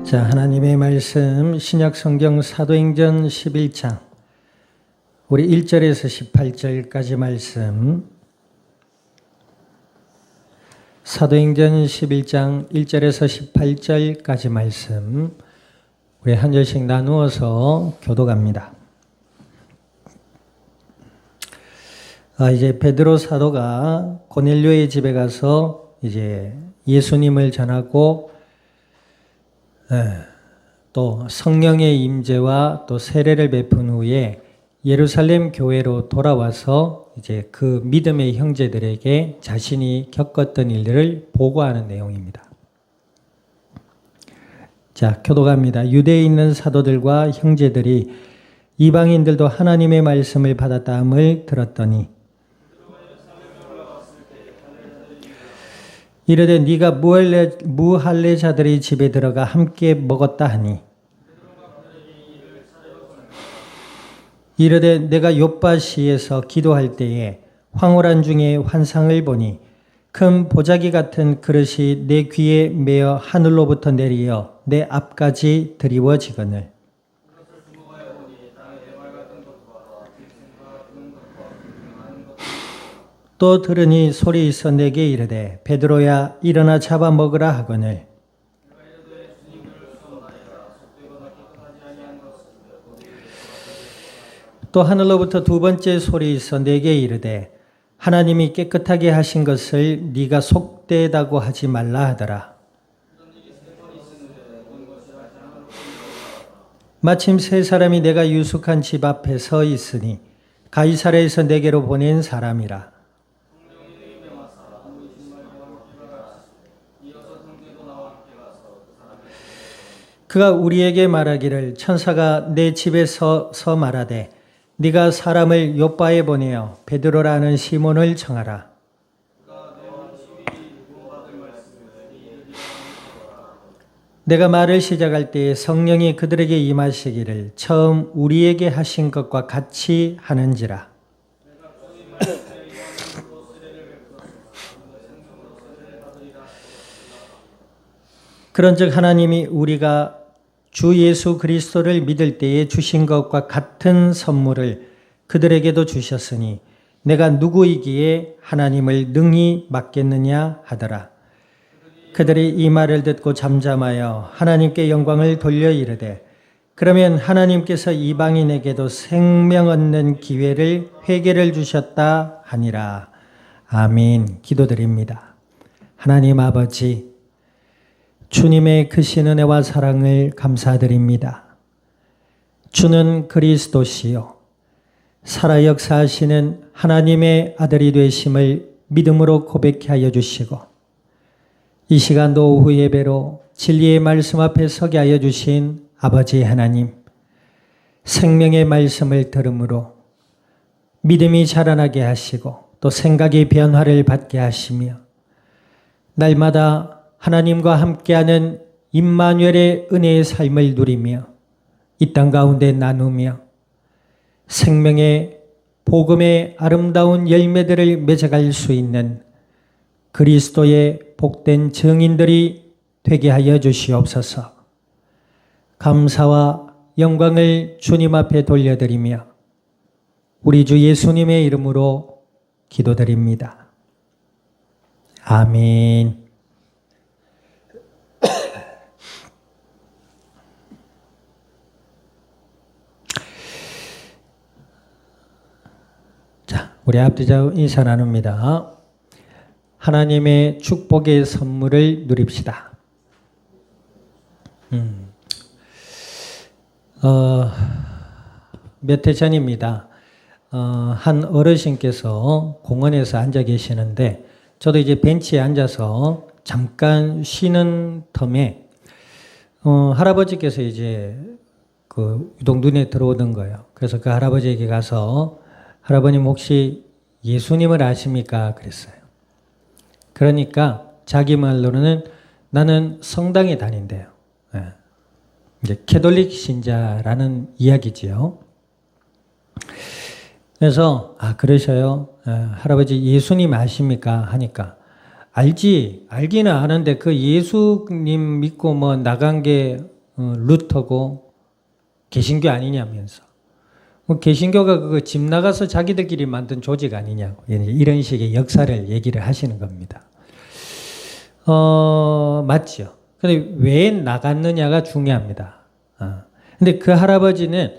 자, 하나님의 말씀 신약 성경 사도행전 11장 우리 1절에서 18절까지 말씀, 사도행전 11장 1절에서 18절까지 말씀 우리 한 절씩 나누어서 교독합니다. 이제 베드로 사도가 고넬료의 집에 가서 이제 예수님을 전하고 또 성령의 임재와 또 세례를 베푼 후에 예루살렘 교회로 돌아와서 이제 그 믿음의 형제들에게 자신이 겪었던 일들을 보고하는 내용입니다. 자, 교독합니다. 유대에 있는 사도들과 형제들이 이방인들도 하나님의 말씀을 받았다함을 들었더니 이르되 네가 무할례자들의 집에 들어가 함께 먹었다 하니 이르되 내가 욥바시에서 기도할 때에 황홀한 중에 환상을 보니 큰 보자기 같은 그릇이 내 귀에 매어 하늘로부터 내리어 내 앞까지 드리워지거늘 또 들으니 소리 있어 내게 이르되 베드로야 일어나 잡아 먹으라 하거늘 또 하늘로부터 두 번째 소리 있어 내게 이르되 하나님이 깨끗하게 하신 것을 네가 속되다고 하지 말라 하더라. 마침 세 사람이 내가 유숙한 집 앞에 서 있으니 가이사랴에서 내게로 보낸 사람이라. 그가 우리에게 말하기를 천사가 내 집에 서 말하되 네가 사람을 욥바에 보내어 베드로라는 시몬을 청하라. 내가 말을 시작할 때에 성령이 그들에게 임하시기를 처음 우리에게 하신 것과 같이 하는지라. 그런즉 하나님이 우리가 주 예수 그리스도를 믿을 때에 주신 것과 같은 선물을 그들에게도 주셨으니 내가 누구이기에 하나님을 능히 맡겠느냐 하더라. 그들이 이 말을 듣고 잠잠하여 하나님께 영광을 돌려 이르되 그러면 하나님께서 이방인에게도 생명 얻는 기회를 회개를 주셨다 하니라. 아멘. 기도드립니다. 하나님 아버지, 주님의 크신 은혜와 사랑을 감사드립니다. 주는 그리스도시요 살아 역사하시는 하나님의 아들이 되심을 믿음으로 고백케 하여 주시고 이 시간도 오후 예배로 진리의 말씀 앞에 서게 하여 주신 아버지 하나님, 생명의 말씀을 들음으로 믿음이 자라나게 하시고 또 생각의 변화를 받게 하시며 날마다 하나님과 함께하는 임마누엘의 은혜의 삶을 누리며 이 땅 가운데 나누며 생명의 복음의 아름다운 열매들을 맺어갈 수 있는 그리스도의 복된 증인들이 되게 하여 주시옵소서. 감사와 영광을 주님 앞에 돌려드리며 우리 주 예수님의 이름으로 기도드립니다. 아멘. 우리 앞뒤자 인사 나눕니다. 하나님의 축복의 선물을 누립시다. 몇 해 전입니다. 한 어르신께서 공원에서 앉아 계시는데 저도 이제 벤치에 앉아서 잠깐 쉬는 텀에 할아버지께서 이제 그 유독 눈에 들어오던 거예요. 그래서 그 할아버지에게 가서 할아버님 혹시 예수님을 아십니까? 그랬어요. 그러니까 자기 말로는 나는 성당에 다닌대요. 이제 캐톨릭 신자라는 이야기지요. 그래서 그러셔요. 할아버지 예수님 아십니까? 하니까 알기는 아는데 그 예수님 믿고 뭐 나간 게 루터고 개신교 아니냐면서. 뭐 개신교가 그거 집 나가서 자기들끼리 만든 조직 아니냐고 이런 식의 역사를 얘기를 하시는 겁니다. 맞죠. 근데 왜 나갔느냐가 중요합니다. 근데 그 할아버지는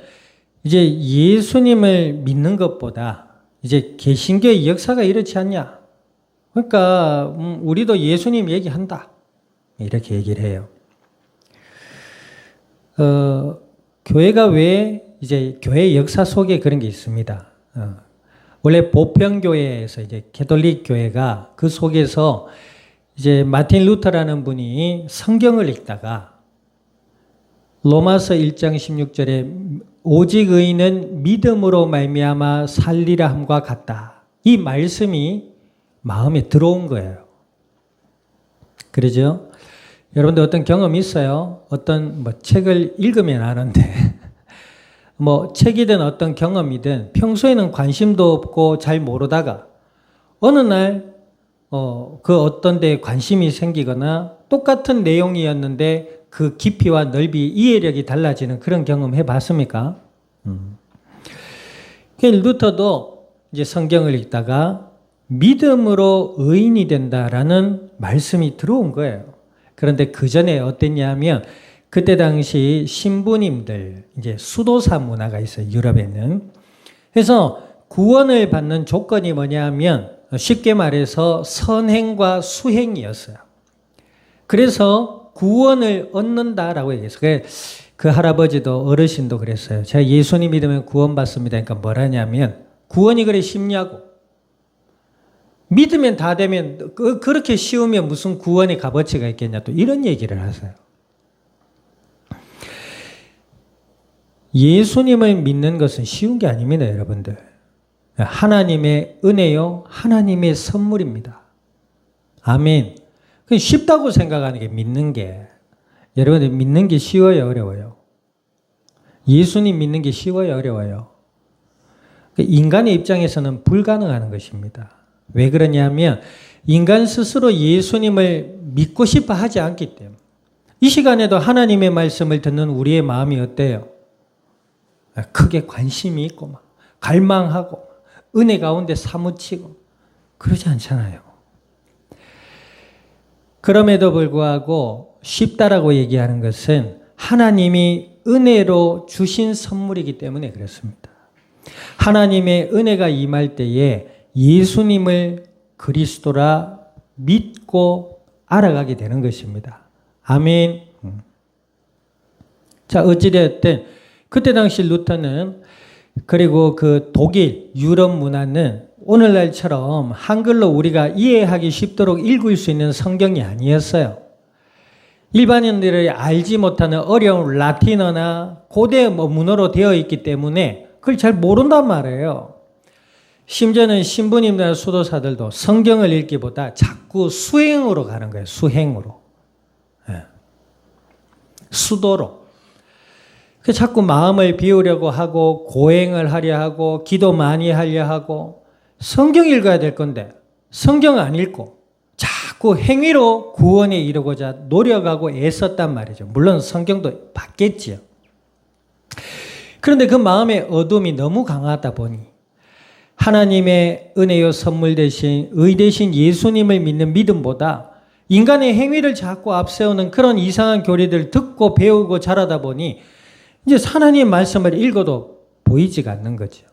이제 예수님을 믿는 것보다 이제 개신교의 역사가 이렇지 않냐. 그러니까 우리도 예수님 얘기한다. 이렇게 얘기를 해요. 교회가 왜 이제 교회 역사 속에 그런 게 있습니다. 원래 보편교회에서 이제 캐톨릭 교회가 그 속에서 이제 마틴 루터라는 분이 성경을 읽다가 로마서 1장 16절에 오직 의인은 믿음으로 말미암아 살리라 함과 같다. 이 말씀이 마음에 들어온 거예요. 그러죠? 여러분들 어떤 경험 있어요? 어떤 책을 읽으면 아는데 책이든 어떤 경험이든 평소에는 관심도 없고 잘 모르다가 어느 날 그 어떤 데에 관심이 생기거나 똑같은 내용이었는데 그 깊이와 넓이, 이해력이 달라지는 그런 경험 해봤습니까? 루터도 이제 성경을 읽다가 믿음으로 의인이 된다라는 말씀이 들어온 거예요. 그런데 그 전에 어땠냐면 그때 당시 신부님들, 이제 수도사 문화가 있어요, 유럽에는. 그래서 구원을 받는 조건이 뭐냐면 쉽게 말해서 선행과 수행이었어요. 그래서 구원을 얻는다라고 얘기했어요. 그 할아버지도 어르신도 그랬어요. 제가 예수님 믿으면 구원받습니다. 그러니까 뭐라냐면 구원이 그래 쉽냐고. 믿으면 다 되면 그렇게 쉬우면 무슨 구원의 값어치가 있겠냐 또 이런 얘기를 하세요. 예수님을 믿는 것은 쉬운 게 아닙니다, 여러분들. 하나님의 은혜요, 하나님의 선물입니다. 아멘. 쉽다고 생각하는 게 믿는 게. 여러분들 믿는 게 쉬워요, 어려워요? 예수님 믿는 게 쉬워요, 어려워요? 인간의 입장에서는 불가능한 것입니다. 왜 그러냐면 인간 스스로 예수님을 믿고 싶어 하지 않기 때문에. 이 시간에도 하나님의 말씀을 듣는 우리의 마음이 어때요? 크게 관심이 있고 막 갈망하고 은혜 가운데 사무치고 그러지 않잖아요. 그럼에도 불구하고 쉽다라고 얘기하는 것은 하나님이 은혜로 주신 선물이기 때문에 그렇습니다. 하나님의 은혜가 임할 때에 예수님을 그리스도라 믿고 알아가게 되는 것입니다. 아멘. 자, 어찌되었든 그때 당시 루터는 그리고 그 독일, 유럽 문화는 오늘날처럼 한글로 우리가 이해하기 쉽도록 읽을 수 있는 성경이 아니었어요. 일반인들이 알지 못하는 어려운 라틴어나 고대 문어로 되어 있기 때문에 그걸 잘 모른단 말이에요. 심지어는 신부님들과 수도사들도 성경을 읽기보다 자꾸 수행으로 가는 거예요. 수행으로. 수도로. 자꾸 마음을 비우려고 하고 고행을 하려 하고 기도 많이 하려 하고 성경 읽어야 될 건데 성경 안 읽고 자꾸 행위로 구원에 이르고자 노력하고 애썼단 말이죠. 물론 성경도 받겠지요. 그런데 그 마음의 어둠이 너무 강하다 보니 하나님의 은혜요 선물 대신 의 대신 예수님을 믿는 믿음보다 인간의 행위를 자꾸 앞세우는 그런 이상한 교리들을 듣고 배우고 자라다 보니 이제 하나님의 말씀을 읽어도 보이지가 않는 거죠.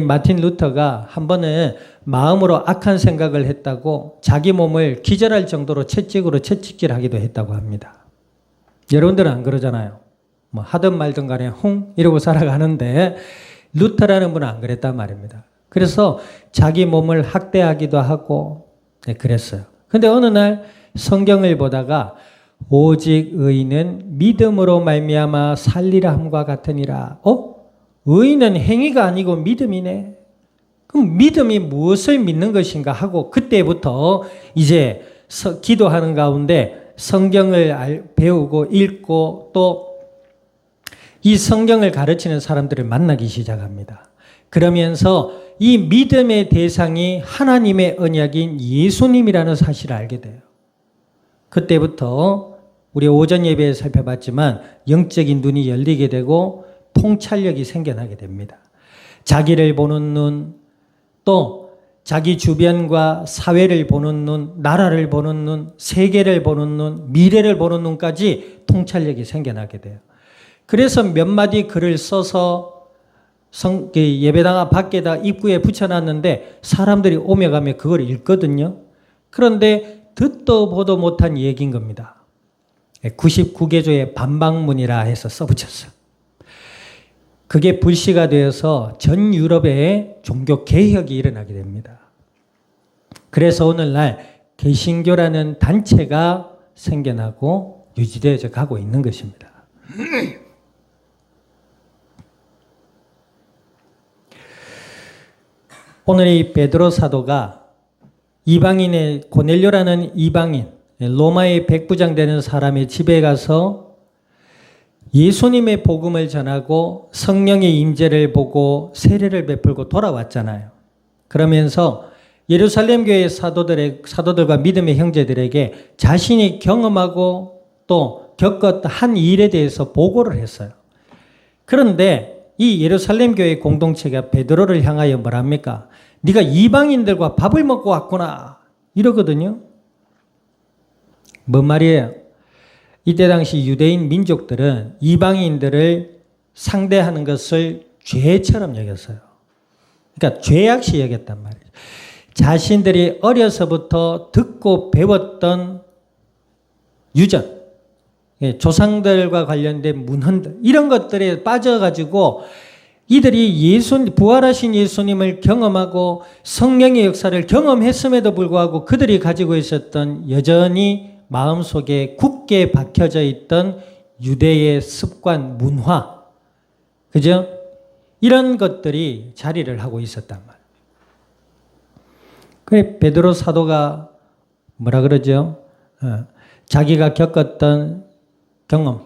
마틴 루터가 한 번은 마음으로 악한 생각을 했다고 자기 몸을 기절할 정도로 채찍질하기도 했다고 합니다. 여러분들은 안 그러잖아요. 뭐 하든 말든 간에 홍 이러고 살아가는데 루터라는 분은 안 그랬단 말입니다. 그래서 자기 몸을 학대하기도 하고 그랬어요. 근데 어느 날 성경을 보다가 오직 의인은 믿음으로 말미암아 살리라 함과 같으니라. 의인은 행위가 아니고 믿음이네. 그럼 믿음이 무엇을 믿는 것인가 하고 그때부터 이제 기도하는 가운데 성경을 배우고 읽고 또 이 성경을 가르치는 사람들을 만나기 시작합니다. 그러면서 이 믿음의 대상이 하나님의 언약인 예수님이라는 사실을 알게 돼요. 그때부터 우리 오전 예배에 살펴봤지만 영적인 눈이 열리게 되고 통찰력이 생겨나게 됩니다. 자기를 보는 눈, 또 자기 주변과 사회를 보는 눈, 나라를 보는 눈, 세계를 보는 눈, 미래를 보는 눈까지 통찰력이 생겨나게 돼요. 그래서 몇 마디 글을 써서 예배당 밖에다 입구에 붙여놨는데 사람들이 오며 가며 그걸 읽거든요. 그런데 듣도 보도 못한 얘기인 겁니다. 99개조의 반박문이라 해서 써붙였어요. 그게 불씨가 되어서 전 유럽에 종교 개혁이 일어나게 됩니다. 그래서 오늘날 개신교라는 단체가 생겨나고 유지되어져 가고 있는 것입니다. 오늘 이 베드로 사도가 이방인의 고넬료라는 이방인, 로마의 백부장 되는 사람의 집에 가서 예수님의 복음을 전하고 성령의 임재를 보고 세례를 베풀고 돌아왔잖아요. 그러면서 예루살렘 교회의 사도들과 믿음의 형제들에게 자신이 경험하고 또 겪었던 한 일에 대해서 보고를 했어요. 그런데 이 예루살렘 교회 공동체가 베드로를 향하여 뭐랍니까? 네가 이방인들과 밥을 먹고 왔구나 이러거든요. 뭔 말이에요? 이때 당시 유대인 민족들은 이방인들을 상대하는 것을 죄처럼 여겼어요. 그러니까 죄악시 여겼단 말이에요. 자신들이 어려서부터 듣고 배웠던 유전, 조상들과 관련된 문헌들 이런 것들에 빠져가지고 이들이 부활하신 예수님을 경험하고 성령의 역사를 경험했음에도 불구하고 그들이 가지고 있었던 여전히 마음속에 굳게 박혀져 있던 유대의 습관, 문화, 그죠? 이런 것들이 자리를 하고 있었단 말이에요. 그래 베드로 사도가 뭐라 그러죠? 자기가 겪었던 경험,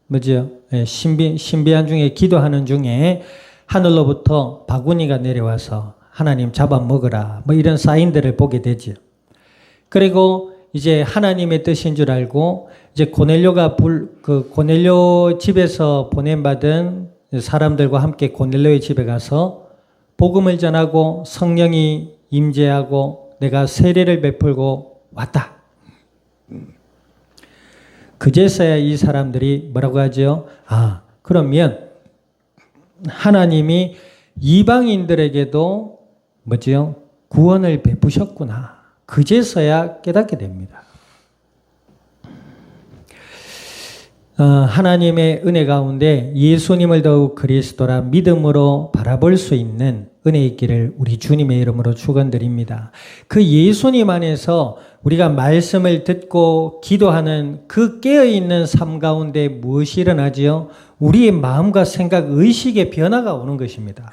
뭐죠? 신비한 중에 기도하는 중에 하늘로부터 바구니가 내려와서 하나님 잡아먹으라 뭐 이런 사인들을 보게 되죠. 그리고 이제 하나님의 뜻인 줄 알고 이제 고넬료가 고넬료 집에서 보냄받은 사람들과 함께 고넬료의 집에 가서 복음을 전하고 성령이 임재하고 내가 세례를 베풀고 왔다. 그제서야 이 사람들이 뭐라고 하죠? 그러면 하나님이 이방인들에게도 뭐지요? 구원을 베푸셨구나. 그제서야 깨닫게 됩니다. 하나님의 은혜 가운데 예수님을 더욱 그리스도라 믿음으로 바라볼 수 있는 은혜 있기를 우리 주님의 이름으로 축원드립니다. 그 예수님 안에서 우리가 말씀을 듣고 기도하는 그 깨어있는 삶 가운데 무엇이 일어나지요? 우리의 마음과 생각, 의식의 변화가 오는 것입니다.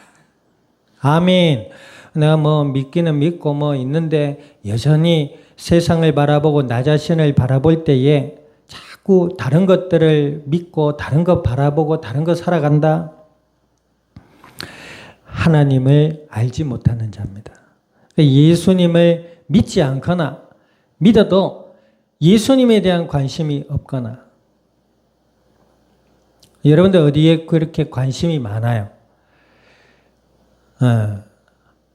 아멘. 내가 믿기는 믿고 있는데 여전히 세상을 바라보고 나 자신을 바라볼 때에 자꾸 다른 것들을 믿고 다른 것 바라보고 다른 것 살아간다. 하나님을 알지 못하는 자입니다. 예수님을 믿지 않거나 믿어도 예수님에 대한 관심이 없거나 여러분들 어디에 그렇게 관심이 많아요?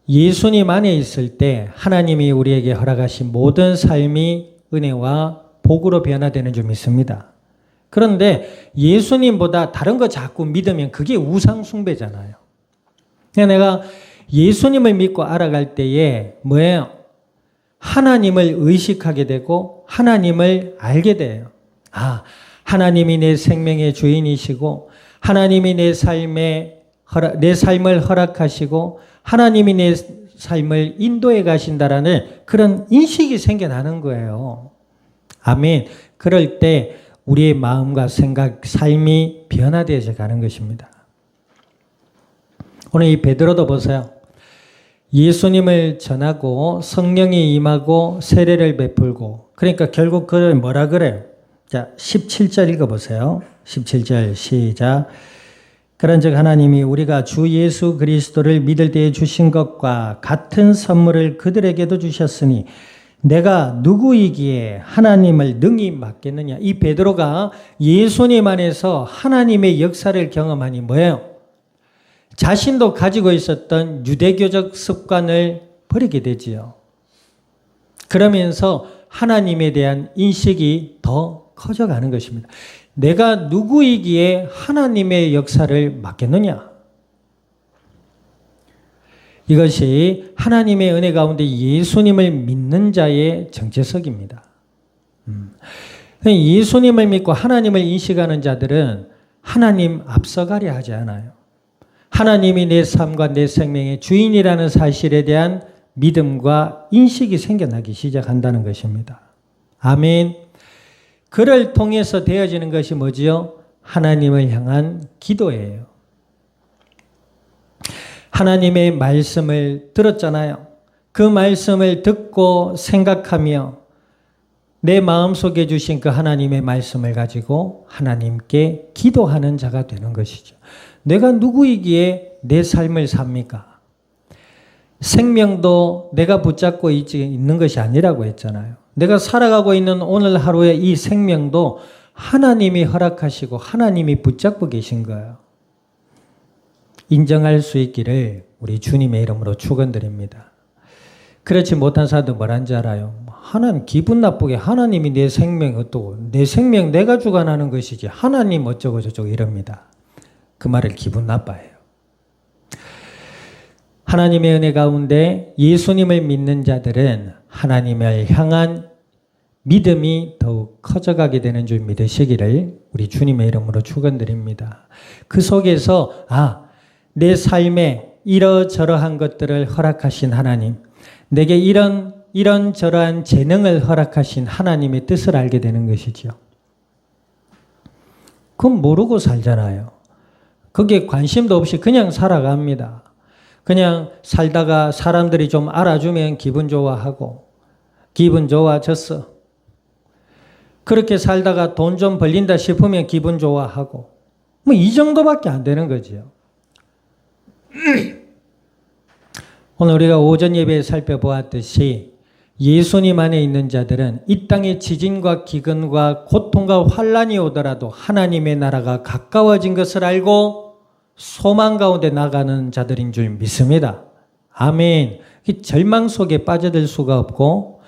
예수님 안에 있을 때 하나님이 우리에게 허락하신 모든 삶이 은혜와 복으로 변화되는 줄 믿습니다. 그런데 예수님보다 다른 거 자꾸 믿으면 그게 우상 숭배잖아요. 내가 예수님을 믿고 알아갈 때에 뭐예요? 하나님을 의식하게 되고 하나님을 알게 돼요. 하나님이 내 생명의 주인이시고 하나님이 내 삶을 허락하시고 하나님이 내 삶을 인도해 가신다라는 그런 인식이 생겨나는 거예요. 아멘. 그럴 때 우리의 마음과 생각, 삶이 변화되어져 가는 것입니다. 오늘 이 베드로도 보세요. 예수님을 전하고 성령이 임하고 세례를 베풀고 그러니까 결국 그를 뭐라 그래요? 자, 17절 읽어보세요. 17절 시작. 그런즉 하나님이 우리가 주 예수 그리스도를 믿을 때에 주신 것과 같은 선물을 그들에게도 주셨으니 내가 누구이기에 하나님을 능히 맡겠느냐. 이 베드로가 예수님 안에서 하나님의 역사를 경험하니 뭐예요? 자신도 가지고 있었던 유대교적 습관을 버리게 되지요. 그러면서 하나님에 대한 인식이 더 커져가는 것입니다. 내가 누구이기에 하나님의 역사를 맡겠느냐? 이것이 하나님의 은혜 가운데 예수님을 믿는 자의 정체성입니다. 예수님을 믿고 하나님을 인식하는 자들은 하나님 앞서가려 하지 않아요. 하나님이 내 삶과 내 생명의 주인이라는 사실에 대한 믿음과 인식이 생겨나기 시작한다는 것입니다. 아멘. 그를 통해서 되어지는 것이 뭐지요? 하나님을 향한 기도예요. 하나님의 말씀을 들었잖아요. 그 말씀을 듣고 생각하며 내 마음속에 주신 그 하나님의 말씀을 가지고 하나님께 기도하는 자가 되는 것이죠. 내가 누구이기에 내 삶을 삽니까? 생명도 내가 붙잡고 있는 것이 아니라고 했잖아요. 내가 살아가고 있는 오늘 하루의 이 생명도 하나님이 허락하시고 하나님이 붙잡고 계신 거예요. 인정할 수 있기를 우리 주님의 이름으로 축원드립니다. 그렇지 못한 사람도 뭐라는지 알아요? 하나님 기분 나쁘게 하나님이 내 생명 어떠고 내 생명 내가 주관하는 것이지 하나님 어쩌고 저쩌고 이럽니다. 그 말을 기분 나빠해요. 하나님의 은혜 가운데 예수님을 믿는 자들은 하나님을 향한 믿음이 더욱 커져가게 되는 줄 믿으시기를 우리 주님의 이름으로 축원드립니다. 그 속에서 내 삶에 이러저러한 것들을 허락하신 하나님, 내게 이런저러한 재능을 허락하신 하나님의 뜻을 알게 되는 것이죠. 그건 모르고 살잖아요. 거기에 관심도 없이 그냥 살아갑니다. 그냥 살다가 사람들이 좀 알아주면 기분 좋아하고 기분 좋아졌어. 그렇게 살다가 돈 좀 벌린다 싶으면 기분 좋아하고 뭐 이 정도밖에 안 되는 거죠. 오늘 우리가 오전 예배에 살펴보았듯이 예수님 안에 있는 자들은 이 땅에 지진과 기근과 고통과 환란이 오더라도 하나님의 나라가 가까워진 것을 알고 소망 가운데 나가는 자들인 줄 믿습니다. 아멘. 절망 속에 빠져들 수가 없고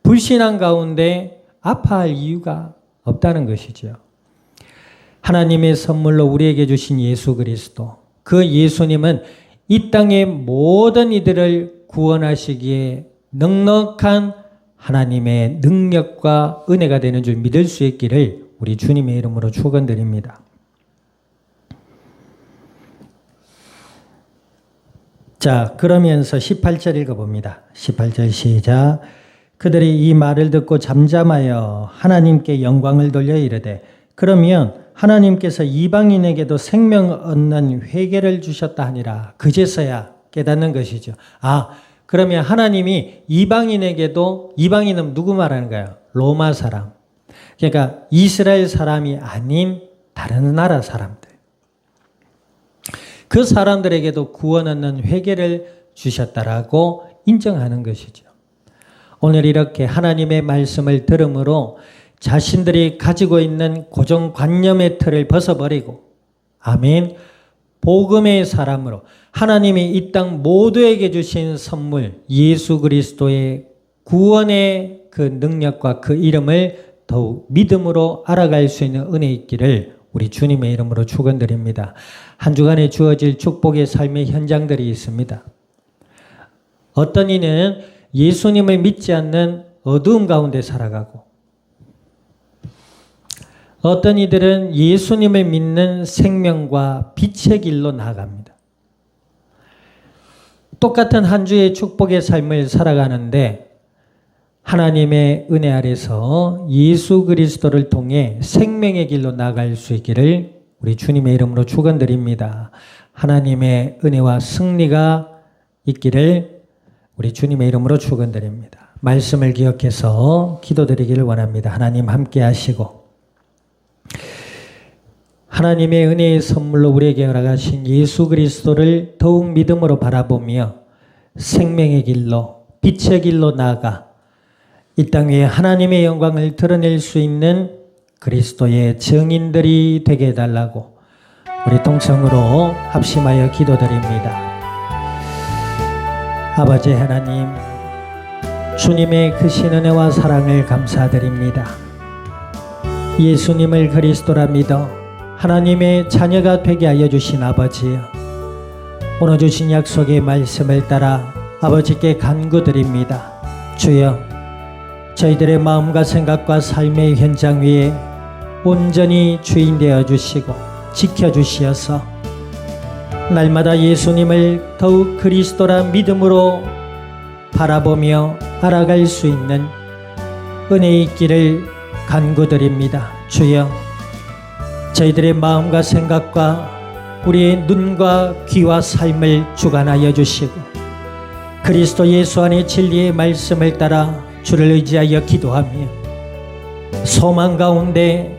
불신앙 가운데 아파할 이유가 없다는 것이죠. 하나님의 선물로 우리에게 주신 예수 그리스도, 그 예수님은 이 땅의 모든 이들을 구원하시기에 넉넉한 하나님의 능력과 은혜가 되는 줄 믿을 수 있기를 우리 주님의 이름으로 축원드립니다. 자, 그러면서 18절 읽어봅니다. 18절 시작. 그들이 이 말을 듣고 잠잠하여 하나님께 영광을 돌려 이르되 그러면 하나님께서 이방인에게도 생명 얻는 회개를 주셨다 하니라. 그제서야 깨닫는 것이죠. 그러면 하나님이 이방인에게도, 이방인은 누구 말하는 거예요? 로마 사람. 그러니까 이스라엘 사람이 아닌 다른 나라 사람들. 그 사람들에게도 구원 얻는 회개를 주셨다라고 인정하는 것이죠. 오늘 이렇게 하나님의 말씀을 들음으로 자신들이 가지고 있는 고정관념의 틀을 벗어버리고 아멘. 복음의 사람으로 하나님이 이 땅 모두에게 주신 선물 예수 그리스도의 구원의 그 능력과 그 이름을 더욱 믿음으로 알아갈 수 있는 은혜 있기를 우리 주님의 이름으로 축원드립니다. 한 주간에 주어질 축복의 삶의 현장들이 있습니다. 어떤 이는 예수님을 믿지 않는 어두움 가운데 살아가고 어떤 이들은 예수님을 믿는 생명과 빛의 길로 나아갑니다. 똑같은 한 주의 축복의 삶을 살아가는데 하나님의 은혜 아래서 예수 그리스도를 통해 생명의 길로 나아갈 수 있기를 우리 주님의 이름으로 축원드립니다. 하나님의 은혜와 승리가 있기를 우리 주님의 이름으로 축원드립니다. 말씀을 기억해서 기도드리기를 원합니다. 하나님 함께 하시고 하나님의 은혜의 선물로 우리에게 허락하신 예수 그리스도를 더욱 믿음으로 바라보며 생명의 길로 빛의 길로 나아가 이 땅 위에 하나님의 영광을 드러낼 수 있는 그리스도의 증인들이 되게 해달라고 우리 동성으로 합심하여 기도드립니다. 아버지 하나님, 주님의 크신 은혜와 사랑을 감사드립니다. 예수님을 그리스도라 믿어 하나님의 자녀가 되게 하여 주신 아버지여, 오늘 주신 약속의 말씀을 따라 아버지께 간구드립니다. 주여, 저희들의 마음과 생각과 삶의 현장 위에 온전히 주인 되어 주시고 지켜주시어서 날마다 예수님을 더욱 그리스도라 믿음으로 바라보며 알아갈 수 있는 은혜 있기를 간구드립니다. 주여, 저희들의 마음과 생각과 우리의 눈과 귀와 삶을 주관하여 주시고 그리스도 예수 안의 진리의 말씀을 따라 주를 의지하여 기도하며 소망 가운데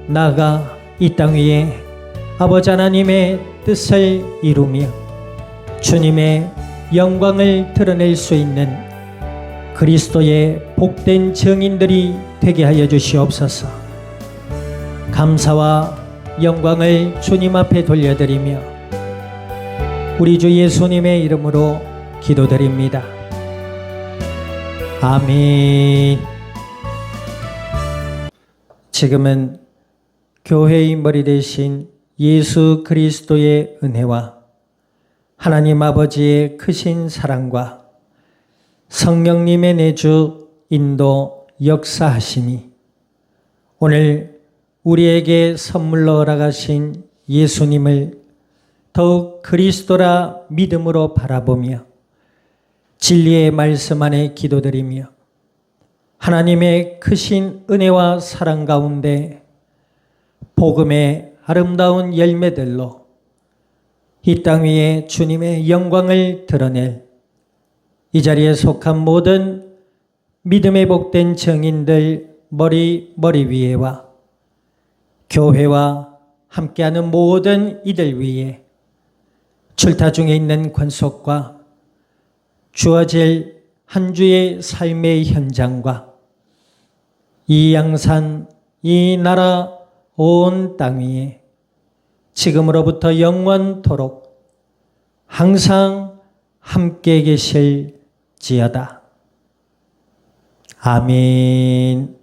나아가 이 땅 위에 아버지 하나님의 뜻을 이루며 주님의 영광을 드러낼 수 있는 그리스도의 복된 증인들이 되게 하여 주시옵소서. 감사와 영광을 주님 앞에 돌려드리며 우리 주 예수님의 이름으로 기도드립니다. 아멘. 지금은 교회의 머리 대신 예수 그리스도의 은혜와 하나님 아버지의 크신 사랑과 성령님의 내주 인도 역사하심이 오늘 우리에게 선물로 허락하신 예수님을 더욱 그리스도라 믿음으로 바라보며 진리의 말씀 안에 기도드리며 하나님의 크신 은혜와 사랑 가운데 복음의 아름다운 열매들로 이 땅 위에 주님의 영광을 드러낼 이 자리에 속한 모든 믿음의 복된 증인들 머리 위에와 교회와 함께하는 모든 이들 위에 출타 중에 있는 권속과 주어질 한 주의 삶의 현장과 이 양산, 이 나라 온 땅 위에 지금으로부터 영원토록 항상 함께 계실지어다. 아멘.